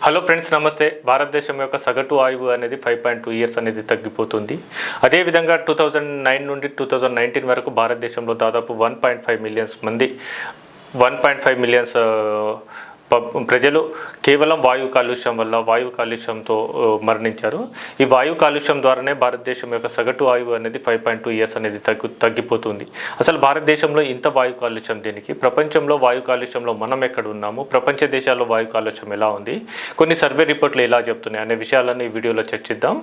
Hello friends, నమస్తే. భారతదేశం యొక్క సగటు ఆయువు అనేది 5.2 ఇయర్స్ అనేది తగ్గిపోతుంది. అదేవిధంగా 2009 నుండి 2019 వరకు భారతదేశంలో దాదాపు 1.5 మిలియన్స్ మంది 1.5 మిలియన్స్ ప్రజలు కేవలం వాయు కాలుష్యంతో మరణించారు. ఈ వాయు కాలుష్యం ద్వారానే భారతదేశం యొక్క సగటు ఆయువు అనేది 5.2 ఇయర్స్ అనేది తగ్గిపోతుంది. అసలు భారతదేశంలో ఇంత వాయు కాలుష్యం దేనికి? ప్రపంచంలో వాయు కాలుష్యంలో మనం ఎక్కడ ఉన్నాము? ప్రపంచ దేశాల్లో వాయు కాలుష్యం ఎలా ఉంది? కొన్ని సర్వే రిపోర్ట్లు ఎలా చెప్తున్నాయి అనే విషయాలను ఈ వీడియోలో చర్చిద్దాం.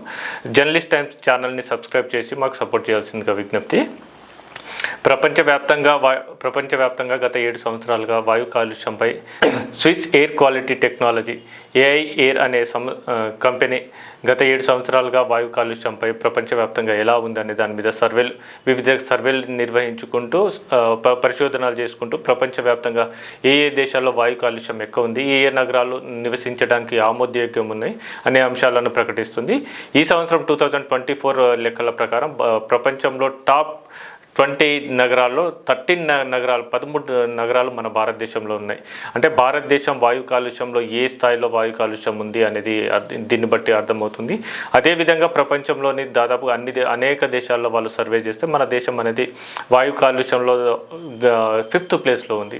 జర్నలిస్ట్ టైమ్స్ ఛానల్ని సబ్స్క్రైబ్ చేసి మాకు సపోర్ట్ చేయాల్సిందిగా విజ్ఞప్తి. ప్రపంచవ్యాప్తంగా గత 7 సంవత్సరాలుగా వాయు కాలుష్యంపై Swiss air quality technology AI air అనే కంపెనీ గత 7 సంవత్సరాలుగా వాయు కాలుష్యంపై ప్రపంచవ్యాప్తంగా ఎలా ఉందనే దాని మీద వివిధ సర్వేలు నిర్వహించుకుంటూ పరిశోధనలు చేసుకుంటూ ప్రపంచవ్యాప్తంగా ఏ దేశాల్లో వాయు కాలుష్యం ఎక్కువ ఉంది, ఏ నగరాలు నివసించడానికి ఆమోదయోగ్యం ఉన్నాయి అనే అంశాలను ప్రకటిస్తుంది. ఈ సంవత్సరం 2024 లెక్కల ప్రకారం ప్రపంచంలో టాప్ 20 నగరాల్లో 13 నగరాలు మన భారతదేశంలో ఉన్నాయి. అంటే భారతదేశం వాయు కాలుష్యంలో ఏ స్థాయిలో వాయు కాలుష్యం ఉంది అనేది దీన్ని బట్టి అర్థమవుతుంది. అదేవిధంగా ప్రపంచంలోని దాదాపు అనేక దేశాల్లో వాళ్ళు సర్వే చేస్తే మన దేశం అనేది వాయు కాలుష్యంలో 5th ప్లేస్లో ఉంది.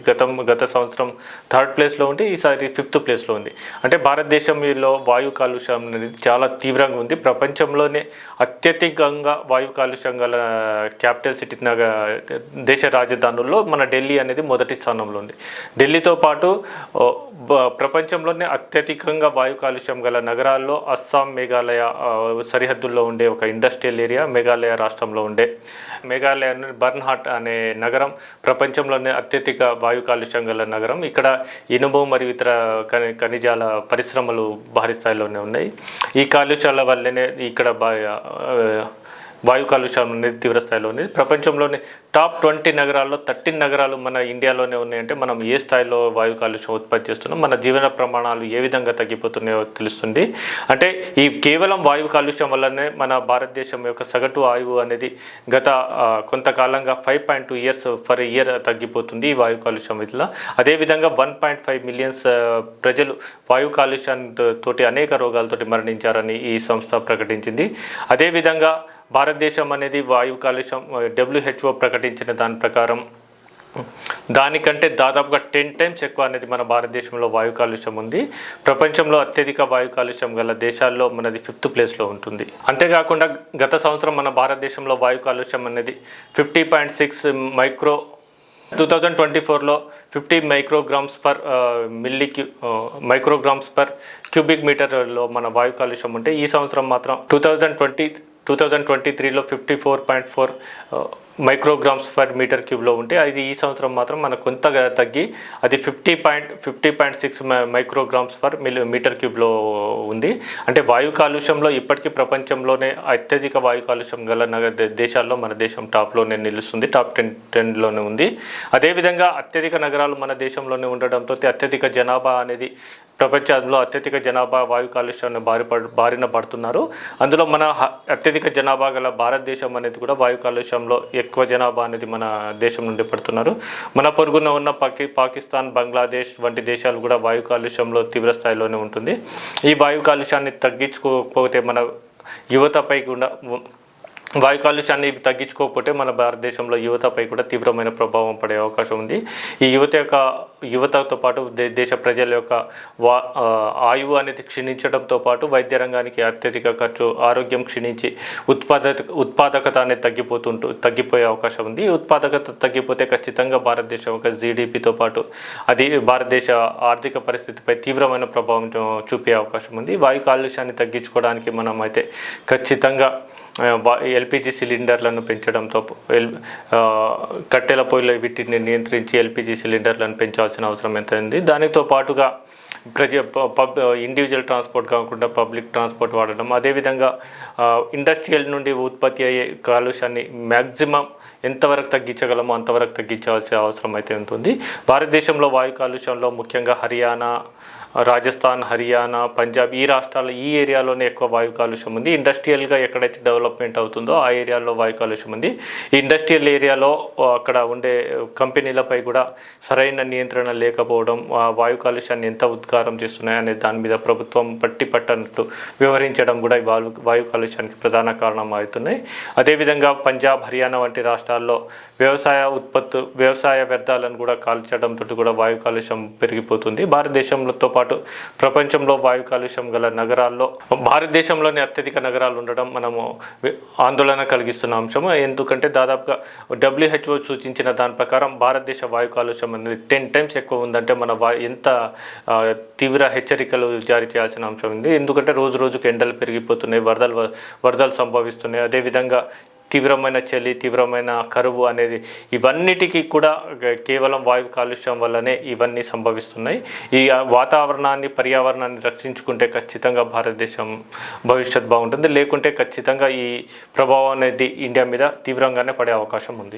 గత సంవత్సరం 3rd ప్లేస్లో ఉండి ఈసారి 5th ప్లేస్లో ఉంది. అంటే భారతదేశంలో వాయు కాలుష్యం అనేది చాలా తీవ్రంగా ఉంది. ప్రపంచంలోనే అత్యధికంగా వాయు కాలుష్యం గల క్యాపిటల్ సిటీ దేశ రాజధానుల్లో మన ఢిల్లీ అనేది మొదటి స్థానంలో ఉంది. ఢిల్లీతో పాటు ప్రపంచంలోనే అత్యధికంగా వాయు కాలుష్యం గల నగరాల్లో అస్సాం, మేఘాలయ సరిహద్దుల్లో ఉండే ఒక ఇండస్ట్రియల్ ఏరియా, మేఘాలయ రాష్ట్రంలో ఉండే మేఘాలయ బర్న్హాట్ అనే నగరం ప్రపంచంలోనే అత్యధిక వాయు కాలుష్యం గల నగరం. ఇక్కడ ఇనుము మరియు ఇతర ఖనిజాల పరిశ్రమలు భారీ స్థాయిలోనే ఉన్నాయి. ఈ కాలుష్యాల వల్లనే ఇక్కడ వాయు కాలుష్యం అనేది తీవ్ర స్థాయిలో ఉంది. ప్రపంచంలోని టాప్ 20 నగరాల్లో 13 నగరాలు మన ఇండియాలోనే ఉన్నాయంటే మనం ఏ స్థాయిలో వాయు కాలుష్యం ఉత్పత్తి చేస్తున్నాం, మన జీవన ప్రమాణాలు ఏ విధంగా తగ్గిపోతున్నాయో తెలుస్తుంది. అంటే ఈ కేవలం వాయు కాలుష్యం వల్లనే మన భారతదేశం యొక్క సగటు ఆయువు అనేది గత కొంతకాలంగా 5.2 ఇయర్స్ పర్ ఇయర్ తగ్గిపోతుంది ఈ వాయు కాలుష్యం వల్ల. అదేవిధంగా 1.5 మిలియన్స్ ప్రజలు వాయు కాలుష్యంతోటి అనేక రోగాలతోటి మరణించారని ఈ సంస్థ ప్రకటించింది. అదేవిధంగా భారతదేశం అనేది వాయు కాలుష్యం WHO ప్రకటించిన దాని ప్రకారం దానికంటే దాదాపుగా 10 టైమ్స్ ఎక్కువ అనేది మన భారతదేశంలో వాయు కాలుష్యం ఉంది. ప్రపంచంలో అత్యధిక వాయు కాలుష్యం గల దేశాల్లో మనది 5th ప్లేస్లో ఉంటుంది. అంతేకాకుండా గత సంవత్సరం మన భారతదేశంలో వాయు కాలుష్యం అనేది 50.6 2024లో 50 మైక్రోగ్రామ్స్ పర్ క్యూబిక్ మీటర్లో మన వాయు కాలుష్యం ఉంటే ఈ సంవత్సరం మాత్రం 2023లో 54.4 మైక్రోగ్రామ్స్ పర్ మీటర్ క్యూబ్లో ఉంటే అది ఈ సంవత్సరం మాత్రం మనకు కొంతగా తగ్గి అది 50.6 మైక్రోగ్రామ్స్ పర్ మీటర్ క్యూబ్లో ఉంది. అంటే వాయు కాలుష్యంలో ఇప్పటికీ ప్రపంచంలోనే అత్యధిక వాయు కాలుష్యం గల దేశాల్లో మన దేశం టాప్లోనే నిలుస్తుంది, టాప్ 10లోనే ఉంది. అదేవిధంగా అత్యధిక నగరాలు మన దేశంలోనే ఉండడంతో అత్యధిక జనాభా అనేది ప్రపంచంలో అత్యధిక జనాభా వాయు కాలుష్యాన్ని బారిన పడుతున్నారు. అందులో మన అత్యధిక జనాభా గల భారతదేశం అనేది కూడా వాయు కాలుష్యంలో ఎక్కువ జనాభా అనేది మన దేశం నుండి పడుతున్నారు. మన పొరుగున ఉన్న పాకిస్తాన్, బంగ్లాదేశ్ వంటి దేశాలు కూడా వాయు కాలుష్యంలో తీవ్ర స్థాయిలోనే ఉంటుంది. ఈ వాయు కాలుష్యాన్ని తగ్గించుకోకపోతే మన యువతపై కూడా వాయు కాలుష్యాన్ని తగ్గించుకోకపోతే మన భారతదేశంలో యువతపై కూడా తీవ్రమైన ప్రభావం పడే అవకాశం ఉంది. ఈ యువతతో పాటు దేశ ప్రజల యొక్క ఆయువు అనేది క్షీణించడంతో పాటు వైద్య రంగానికి అత్యధిక ఖర్చు, ఆరోగ్యం క్షీణించి ఉత్పాదకత అనేది తగ్గిపోయే అవకాశం ఉంది. ఈ ఉత్పాదకత తగ్గిపోతే ఖచ్చితంగా భారతదేశం యొక్క జీడిపితో పాటు అది భారతదేశ ఆర్థిక పరిస్థితిపై తీవ్రమైన ప్రభావం చూపే అవకాశం ఉంది. వాయు కాలుష్యాన్ని తగ్గించుకోవడానికి మనం అయితే ఖచ్చితంగా ఎల్పిజి సిలిండర్లను పెంచడంతో కట్టెల పొయ్యిలో వీటిని నియంత్రించి ఎల్పిజి సిలిండర్లను పెంచాల్సిన అవసరం ఎంత ఉంది. దానితో పాటుగా ఇండివిజువల్ ట్రాన్స్పోర్ట్ కాకుండా పబ్లిక్ ట్రాన్స్పోర్ట్ వాడడం, అదేవిధంగా ఇండస్ట్రియల్ నుండి ఉత్పత్తి అయ్యే కాలుష్యాన్ని మ్యాక్సిమం ఎంతవరకు తగ్గించగలమో అంతవరకు తగ్గించాల్సిన అవసరం అయితే ఉంటుంది. భారతదేశంలో వాయు కాలుష్యంలో ముఖ్యంగా హర్యానా, రాజస్థాన్, హర్యానా, పంజాబ్ ఈ రాష్ట్రాల్లో ఈ ఏరియాలోనే ఎక్కువ వాయు కాలుష్యం ఉంది. ఇండస్ట్రియల్గా ఎక్కడైతే డెవలప్మెంట్ అవుతుందో ఆ ఏరియాలో వాయు కాలుష్యం ఉంది. ఈ ఇండస్ట్రియల్ ఏరియాలో అక్కడ ఉండే కంపెనీలపై కూడా సరైన నియంత్రణ లేకపోవడం, వాయు కాలుష్యాన్ని ఎంత ఉద్గారం చేస్తున్నాయి అనే దాని మీద ప్రభుత్వం పట్టనట్టు వ్యవహరించడం కూడా ఈ వాయు కాలుష్యానికి ప్రధాన కారణం అవుతున్నాయి. అదేవిధంగా పంజాబ్, హర్యానా వంటి రాష్ట్రాల్లో వ్యవసాయ వ్యర్థాలను కూడా కాల్చడంతో కూడా వాయు కాలుష్యం పెరిగిపోతుంది. భారతదేశంతో పాటు ప్రపంచంలో వాయు కాలుష్యం గల నగరాల్లో భారతదేశంలోని అత్యధిక నగరాలు ఉండడం మనము ఆందోళన కలిగిస్తున్న అంశం. ఎందుకంటే దాదాపుగా WHO సూచించిన దాని ప్రకారం భారతదేశ వాయు కాలుష్యం అనేది 10 times ఎక్కువ ఉందంటే మన ఎంత తీవ్ర హెచ్చరికలు జారీ చేయాల్సిన అంశం ఉంది. ఎందుకంటే రోజు రోజుకు ఎండలు పెరిగిపోతున్నాయి, వరదలు సంభవిస్తున్నాయి. అదేవిధంగా తీవ్రమైన చలి, తీవ్రమైన కరువు అనేది ఇవన్నిటికీ కూడా కేవలం వాయు కాలుష్యం వల్లనే ఇవన్నీ సంభవిస్తున్నాయి. ఈ పర్యావరణాన్ని రక్షించుకుంటే ఖచ్చితంగా భారతదేశం భవిష్యత్ బాగుంటుంది. లేకుంటే ఖచ్చితంగా ఈ ప్రభావం అనేది ఇండియా మీద తీవ్రంగానే పడే అవకాశం ఉంది.